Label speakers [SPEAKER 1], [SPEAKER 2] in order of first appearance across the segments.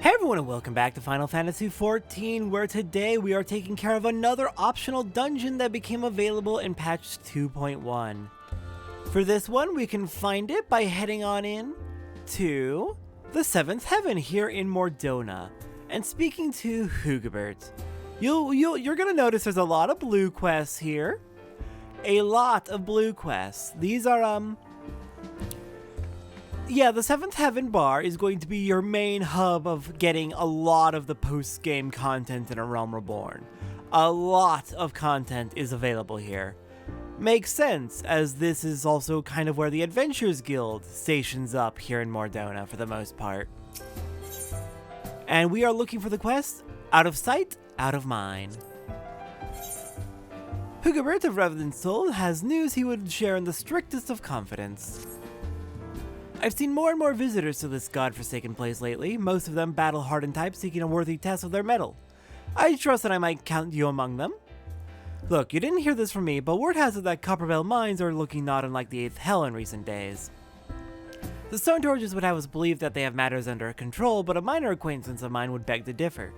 [SPEAKER 1] Hey everyone and welcome back to Final Fantasy XIV, where today we are taking care of another optional dungeon that became available in patch 2.1. For this one, we can find it by heading on in to the 7th Heaven here in Mordona and speaking to Hugobert. You're gonna notice there's a lot of blue quests here. A lot of blue quests. These are, yeah, the 7th Heaven bar is going to be your main hub of getting a lot of the post-game content in A Realm Reborn. A lot of content is available here. Makes sense, as this is also kind of where the Adventurers Guild stations up here in Mordona for the most part. And we are looking for the quest, Out of Sight, Out of Mind. Hugobert of Revenant Soul has news he would share in the strictest of confidence. I've seen more and more visitors to this godforsaken place lately, most of them battle-hardened types seeking a worthy test of their mettle. I trust that I might count you among them. Look, you didn't hear this from me, but word has it that Copperbell Mines are looking not unlike the 8th Hell in recent days. The Stone Torches would have us believe that they have matters under control, but a minor acquaintance of mine would beg to differ.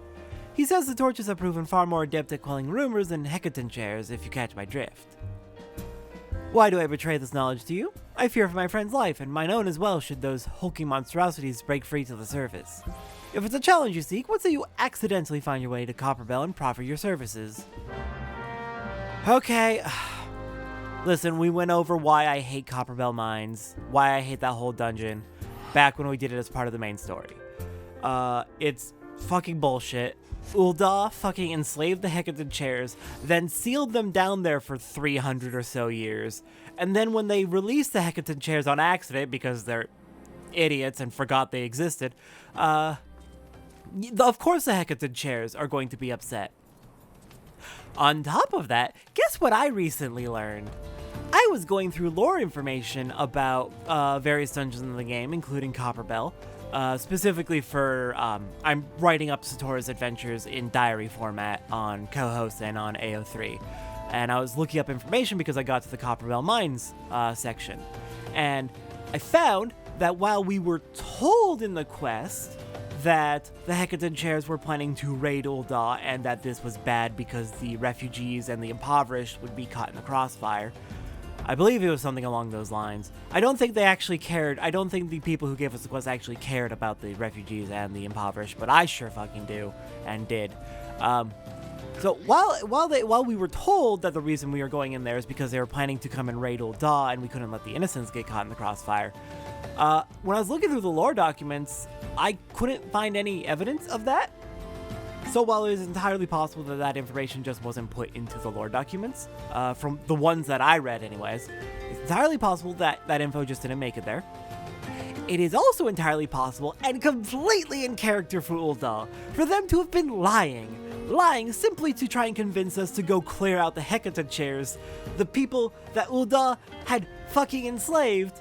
[SPEAKER 1] He says the Torches have proven far more adept at quelling rumors than Hecaton chairs, if you catch my drift. Why do I betray this knowledge to you? I fear for my friend's life, and mine own as well should those hulking monstrosities break free to the surface. If it's a challenge you seek, what say you accidentally find your way to Copperbell and proffer your services? Okay. Listen, we went over why I hate Copperbell Mines, why I hate that whole dungeon, back when we did it as part of the main story. It's fucking bullshit. Ul'dah fucking enslaved the Hecaton chairs, then sealed them down there for 300 or so years. And then when they released the Hecaton chairs on accident, because they're idiots and forgot they existed, of course the Hecaton chairs are going to be upset. On top of that, guess what I recently learned? I was going through lore information about various dungeons in the game, including Copperbell. Specifically for, I'm writing up Satoru's adventures in diary format on co-host and on AO3. And I was looking up information because I got to the Copperbell Mines section. And I found that while we were told in the quest that the Hecaton chairs were planning to raid Ul'dah and that this was bad because the refugees and the impoverished would be caught in the crossfire, I believe it was something along those lines. I don't think they actually cared. I don't think the people who gave us the quest actually cared about the refugees and the impoverished, but I sure fucking do and did. So while we were told that the reason we were going in there is because they were planning to come and raid Ul'dah and we couldn't let the innocents get caught in the crossfire, when I was looking through the lore documents, I couldn't find any evidence of that. So while it is entirely possible that that information just wasn't put into the lore documents, from the ones that I read anyways, it's entirely possible that that info just didn't make it there. It is also entirely possible, and completely in character for Ul'dah, for them to have been lying simply to try and convince us to go clear out the Hecaton chairs, the people that Ul'dah had fucking enslaved,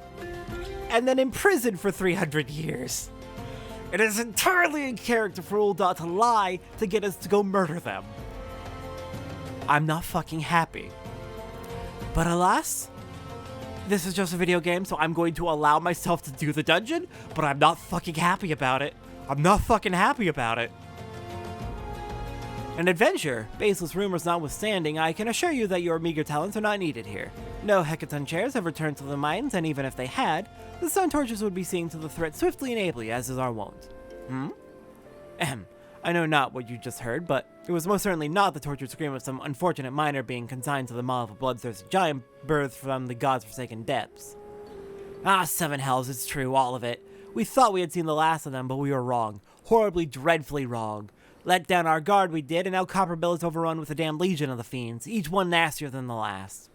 [SPEAKER 1] and then imprisoned for 300 years. It is entirely in character for Ul'dah to lie to get us to go murder them. I'm not fucking happy. But alas, this is just a video game, so I'm going to allow myself to do the dungeon, but I'm not fucking happy about it. I'm not fucking happy about it. An adventure, baseless rumors notwithstanding, I can assure you that your meager talents are not needed here. No Hecaton chairs have returned to the mines, and even if they had, the Stone Torches would be seeing to the threat swiftly and ably, as is our wont. I know not what you just heard, but it was most certainly not the tortured scream of some unfortunate miner being consigned to the maw of a bloodthirsty giant birthed from the god's forsaken depths. Ah, 7 hells, it's true, all of it. We thought we had seen the last of them, but we were wrong. Horribly, dreadfully wrong. Let down our guard we did, and now Copperbell is overrun with a damn legion of the fiends, each one nastier than the last.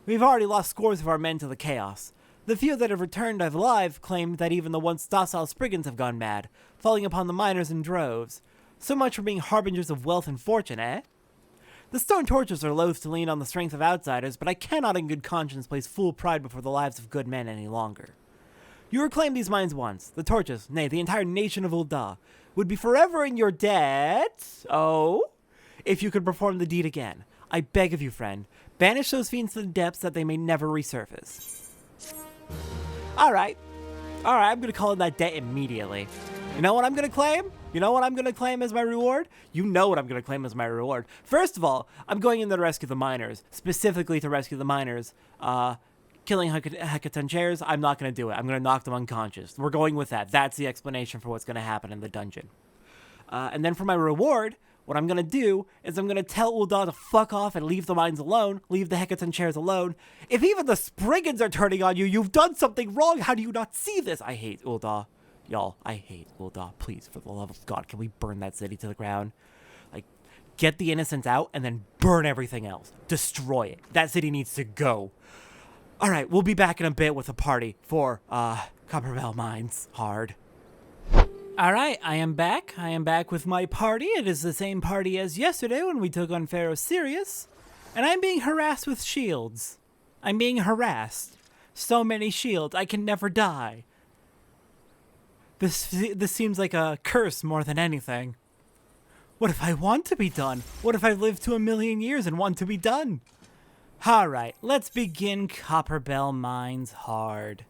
[SPEAKER 1] We've already lost scores of our men to the chaos. The few that have returned alive claim that even the once docile Spriggans have gone mad, falling upon the miners in droves. So much for being harbingers of wealth and fortune, eh? The Stone Torches are loath to lean on the strength of outsiders, but I cannot in good conscience place fool pride before the lives of good men any longer. You reclaimed these mines once. The Torches, nay, the entire nation of Ul'dah, would be forever in your debt. Oh, if you could perform the deed again. I beg of you, friend, banish those fiends to the depths that they may never resurface. Alright, I'm gonna call in that debt immediately. You know what I'm gonna claim? You know what I'm going to claim as my reward? You know what I'm going to claim as my reward. First of all, I'm going in to rescue the miners, specifically to rescue the miners. Killing Hecaton chairs, I'm not going to do it. I'm going to knock them unconscious. We're going with that. That's the explanation for what's going to happen in the dungeon. And then for my reward, what I'm going to do is I'm going to tell Ul'dah to fuck off and leave the mines alone, leave the Hecaton chairs alone. If even the Spriggans are turning on you, you've done something wrong. How do you not see this? I hate Ul'dah. Y'all, I hate Ul'dah. Please, for the love of God, can we burn that city to the ground? Like, get the innocents out and then burn everything else. Destroy it. That city needs to go. All right, we'll be back in a bit with a party for Copperbell Mines. Hard. All right, I am back. I am back with my party. It is the same party as yesterday when we took on Pharaoh Sirius. And I'm being harassed with shields. I'm being harassed. So many shields, I can never die. This seems like a curse more than anything. What if I want to be done? What if I live to 1,000,000 years and want to be done? Alright, let's begin Copperbell Mines hard.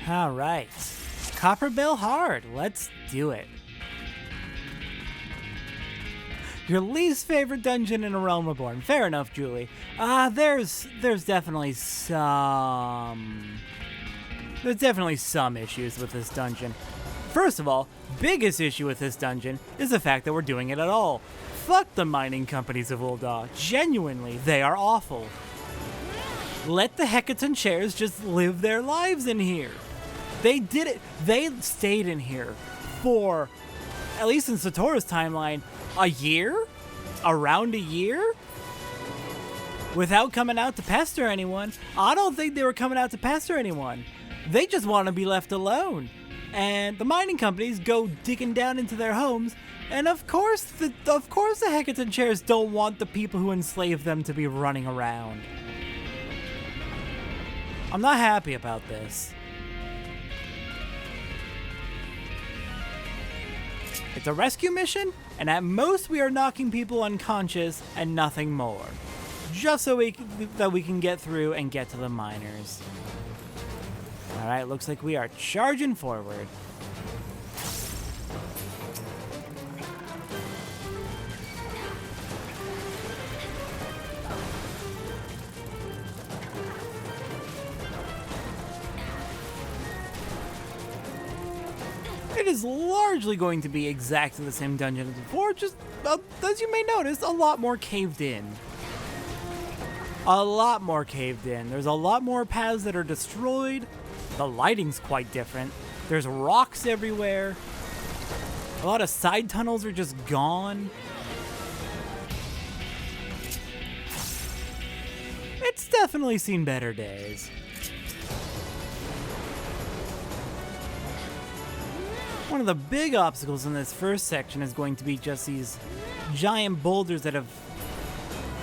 [SPEAKER 1] Alright, Copperbell hard, let's do it. Your least favorite dungeon in A Realm Reborn. Fair enough, Julie. There's definitely some issues with this dungeon. First of all, biggest issue with this dungeon is the fact that we're doing it at all. Fuck the mining companies of Ul'dah. Genuinely, they are awful. Let the Hecaton chairs just live their lives in here. They did it. They stayed in here for, at least in Satoru's timeline, a year? Around a year? Without coming out to pester anyone. I don't think they were coming out to pester anyone. They just want to be left alone. And the mining companies go digging down into their homes, and of course the Hecaton chairs don't want the people who enslaved them to be running around. I'm not happy about this. It's a rescue mission, and at most we are knocking people unconscious and nothing more. Just so we can get through and get to the miners. Alright, looks like we are charging forward. It is largely going to be exactly the same dungeon as before, just, as you may notice, a lot more caved in. A lot more caved in. There's a lot more paths that are destroyed. The lighting's quite different. There's rocks everywhere. A lot of side tunnels are just gone. It's definitely seen better days. One of the big obstacles in this first section is going to be just these giant boulders that have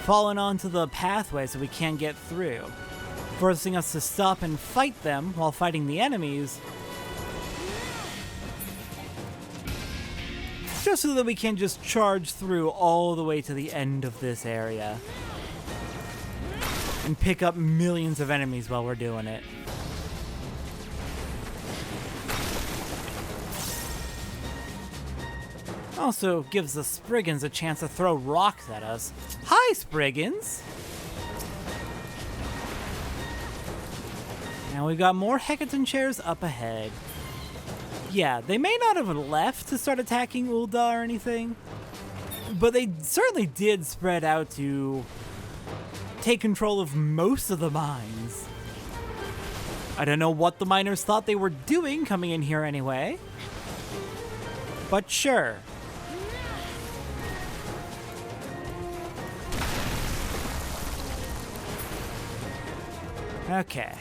[SPEAKER 1] fallen onto the pathway so we can't get through, forcing us to stop and fight them while fighting the enemies, just so that we can just charge through all the way to the end of this area and pick up millions of enemies while we're doing it. Also gives the Spriggans a chance to throw rocks at us. Hi, Spriggans! Now we've got more Hecaton chairs up ahead. Yeah, they may not have left to start attacking Ul'dah or anything, but they certainly did spread out to take control of most of the mines. I don't know what the miners thought they were doing coming in here anyway. but sure. Okay.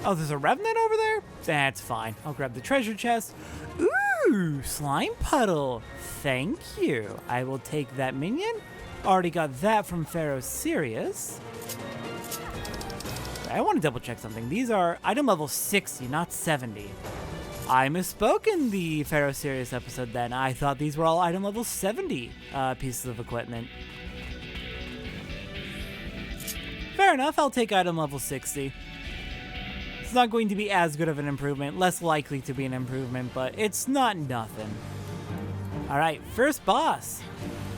[SPEAKER 1] Oh, there's a revenant over there? That's fine. I'll grab the treasure chest. Ooh, slime puddle. Thank you. I will take that minion. Already got that from Pharaoh Sirius. I want to double check something. These are item level 60, not 70. I misspoke in the Pharaoh Sirius episode then. I thought these were all item level 70 pieces of equipment. Fair enough, I'll take item level 60. It's not going to be as good of an improvement, less likely to be an improvement, but it's not nothing. Alright, first boss.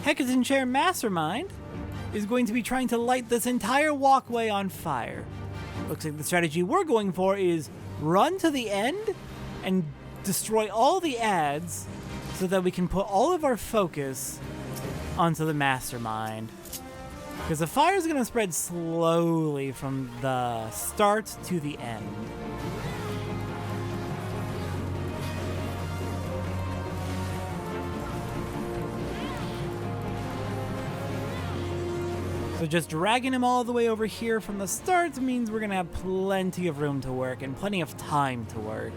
[SPEAKER 1] Hecaton Chair Mastermind is going to be trying to light this entire walkway on fire. Looks like the strategy we're going for is run to the end and destroy all the ads so that we can put all of our focus onto the Mastermind. Because the fire is going to spread slowly from the start to the end. So just dragging him all the way over here from the start means we're going to have plenty of room to work and plenty of time to work.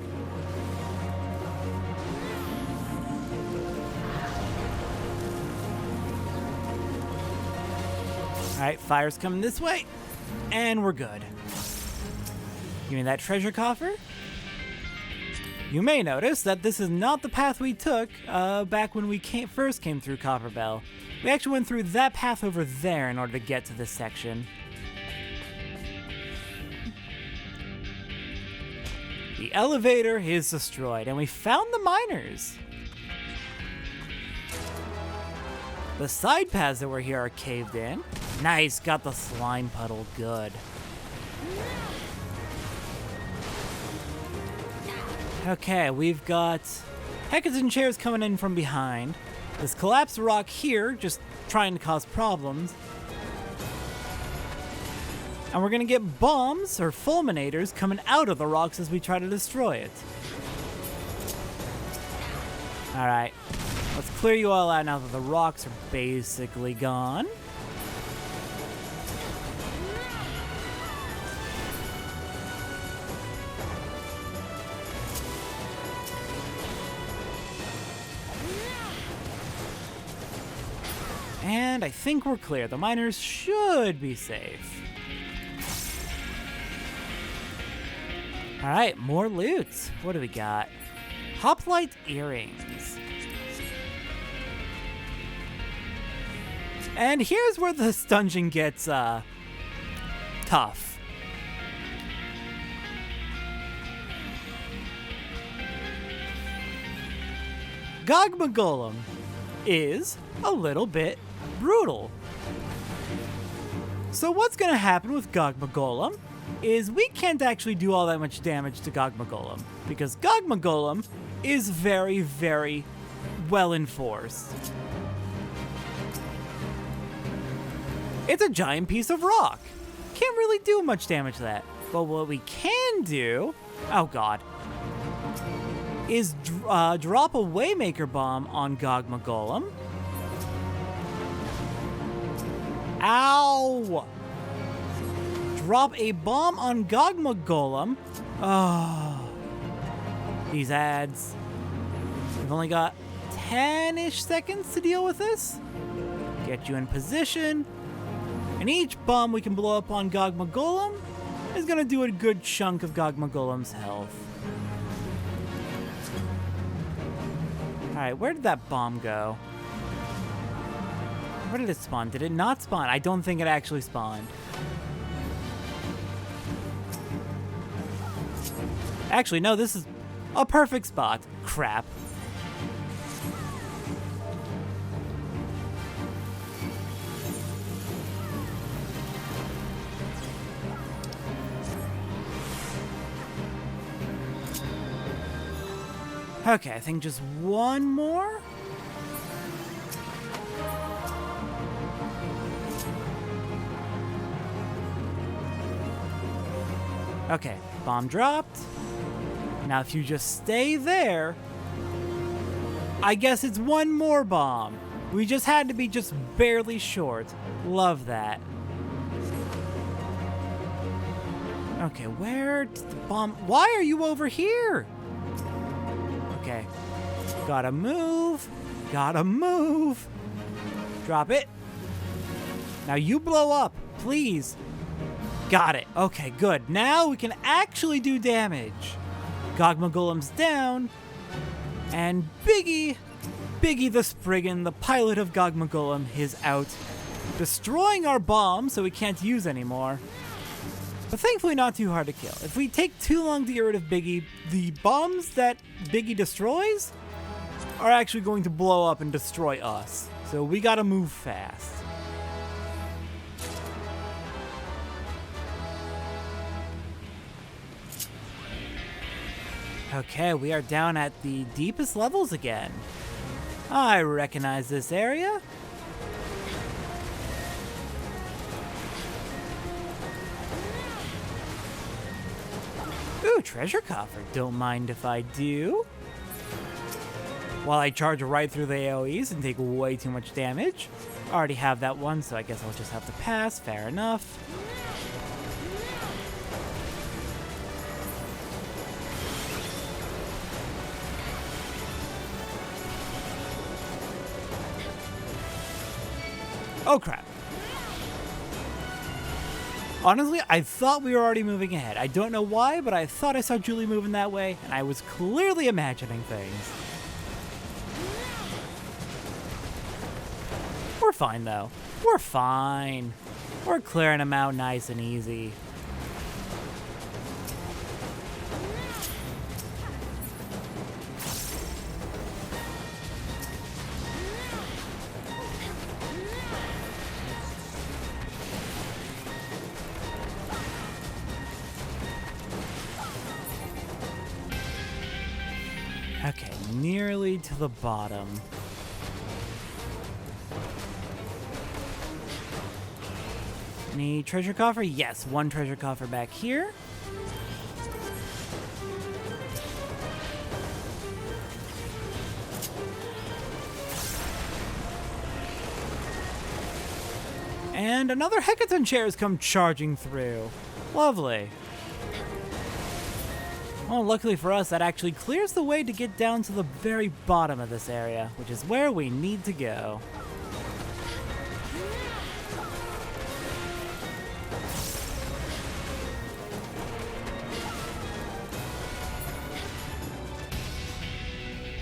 [SPEAKER 1] Alright, fire's coming this way, and we're good. Give me that treasure coffer. You may notice that this is not the path we took back when we first came through Copperbell. We actually went through that path over there in order to get to this section. The elevator is destroyed, and we found the miners. The side paths that were here are caved in. Nice, got the slime puddle, good. Okay, we've got Hecaton chairs coming in from behind. This collapsed rock here, just trying to cause problems. And we're gonna get bombs, or fulminators, coming out of the rocks as we try to destroy it. Alright, let's clear you all out now that the rocks are basically gone. And I think we're clear. The miners should be safe. Alright, more loot. What do we got? Hoplite earrings. And here's where this dungeon gets tough. Gogma Golem is a little bit brutal. So what's gonna happen with Gogma Golem is we can't actually do all that much damage to Gogma Golem because Gogma Golem is very, very well enforced. It's a giant piece of rock. Can't really do much damage to that. But what we can do, oh god, is drop a Waymaker Bomb on Gogma Golem. Ow! Drop a bomb on Gogma Golem. Oh, these ads. We've only got 10-ish seconds to deal with this. Get you in position. And each bomb we can blow up on Gogma Golem is going to do a good chunk of Gogma Golem's health. Alright, where did that bomb go? Where did it spawn? Did it not spawn? I don't think it actually spawned. Actually, no, this is a perfect spot. Crap. Okay, I think just one more. Okay, bomb dropped. Now, if you just stay there, I guess it's one more bomb. We just had to be just barely short. Love that. Okay, where did the bomb... Why are you over here? Okay. Gotta move. Gotta move. Drop it. Now you blow up, please. Got it. Okay, good. Now we can actually do damage. Gogma Golem's down. And Biggie the Spriggan, the pilot of Gogma Golem, is out. Destroying our bomb so we can't use anymore. But thankfully not too hard to kill. If we take too long to get rid of Biggie, the bombs that Biggie destroys are actually going to blow up and destroy us. So we gotta move fast. Okay, we are down at the deepest levels again. I recognize this area. Ooh, treasure coffer. Don't mind if I do. While I charge right through the AoEs and take way too much damage. I already have that one, so I guess I'll just have to pass. Fair enough. Oh, crap. Honestly, I thought we were already moving ahead. I don't know why, but I thought I saw Julie moving that way, and I was clearly imagining things. We're fine, though. We're fine. We're clearing them out nice and easy. Okay, nearly to the bottom. Any treasure coffer? Yes, one treasure coffer back here. And another Hecaton chair has come charging through. Lovely. Well, luckily for us, that actually clears the way to get down to the very bottom of this area, which is where we need to go.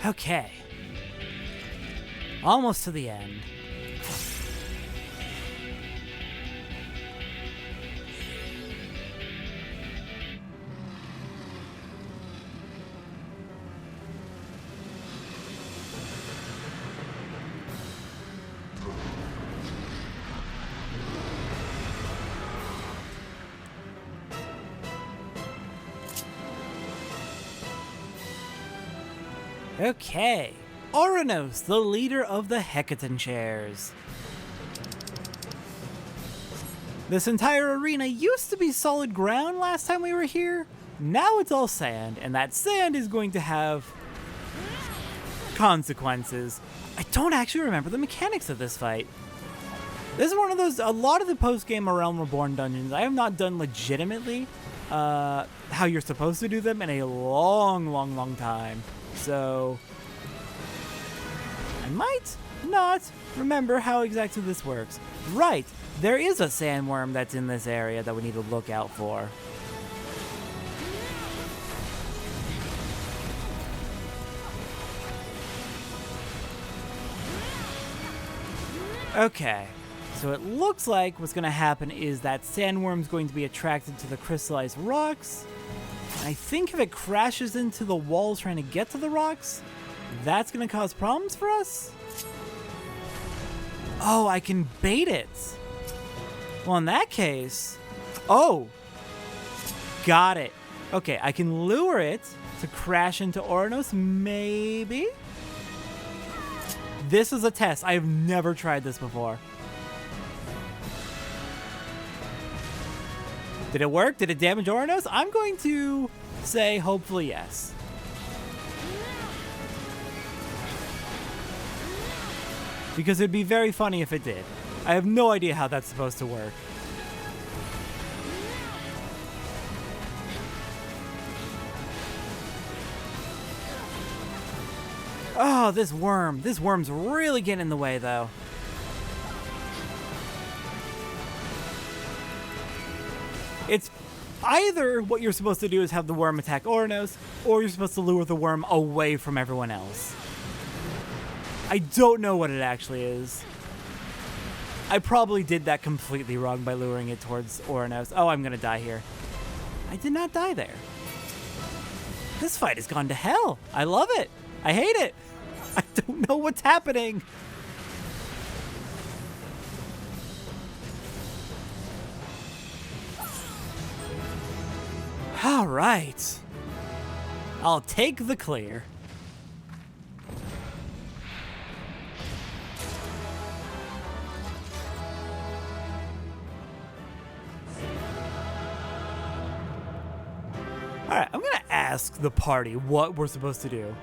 [SPEAKER 1] Okay. Almost to the end. Okay, Ouranos, the leader of the Hecaton chairs. This entire arena used to be solid ground last time we were here. Now it's all sand, and that sand is going to have consequences. I don't actually remember the mechanics of this fight. This is one of those, a lot of the post-game Realm Reborn dungeons I have not done legitimately how you're supposed to do them in a long time. So, I might not remember how exactly this works. Right, there is a sandworm that's in this area that we need to look out for. Okay, so it looks like what's going to happen is that sandworm's going to be attracted to the crystallized rocks. I think if it crashes into the walls trying to get to the rocks, that's going to cause problems for us. Oh, I can bait it. Well, in that case... Oh! Got it. Okay, I can lure it to crash into Ouranos, maybe? This is a test. I have never tried this before. Did it work? Did it damage Ouranos? I'm going to say hopefully yes. Because it'd be very funny if it did. I have no idea how that's supposed to work. Oh, this worm. This worm's really getting in the way, though. It's either what you're supposed to do is have the worm attack Ouranos, or you're supposed to lure the worm away from everyone else. I don't know what it actually is. I probably did that completely wrong by luring it towards Ouranos. Oh, I'm gonna die here. I did not die there. This fight has gone to hell. I love it. I hate it. I don't know what's happening. All right. I'll take the clear. All right, I'm gonna ask the party what we're supposed to do.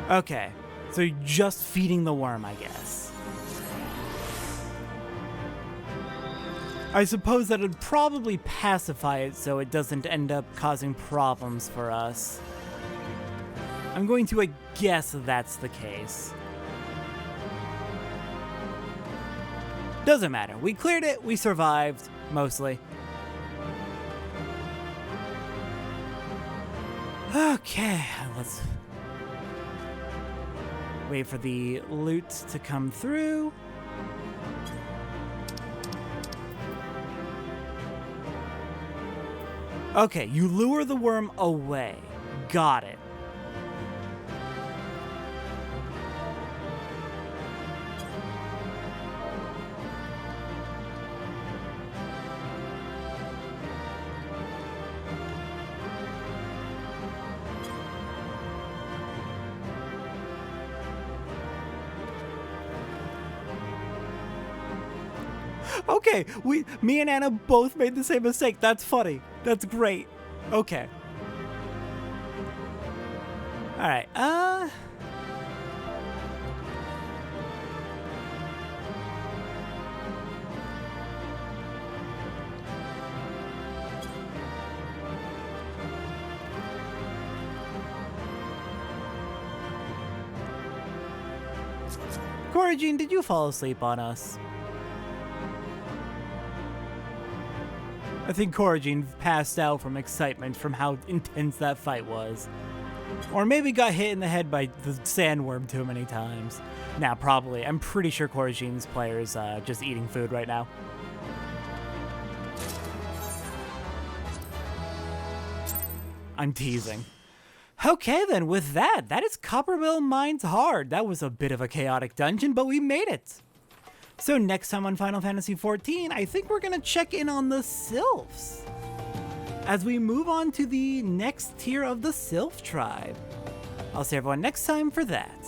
[SPEAKER 1] Okay, so you're just feeding the worm, I guess. I suppose that would probably pacify it so it doesn't end up causing problems for us. I'm going to guess that's the case. Doesn't matter. We cleared it, we survived, mostly. Okay, let's wait for the loot to come through. Okay, you lure the worm away. Got it. Okay, me and Anna both made the same mistake. That's funny. That's great. Okay. All right. Cora Jean, did you fall asleep on us? I think Cora Jean passed out from excitement from how intense that fight was. Or maybe got hit in the head by the sandworm too many times. Nah, probably. I'm pretty sure Cora Jean's player's just eating food right now. I'm teasing. Okay then, with that is Copperbell Mines hard. That was a bit of a chaotic dungeon, but we made it. So next time on Final Fantasy XIV, I think we're gonna check in on the Sylphs as we move on to the next tier of the Sylph tribe. I'll see everyone next time for that.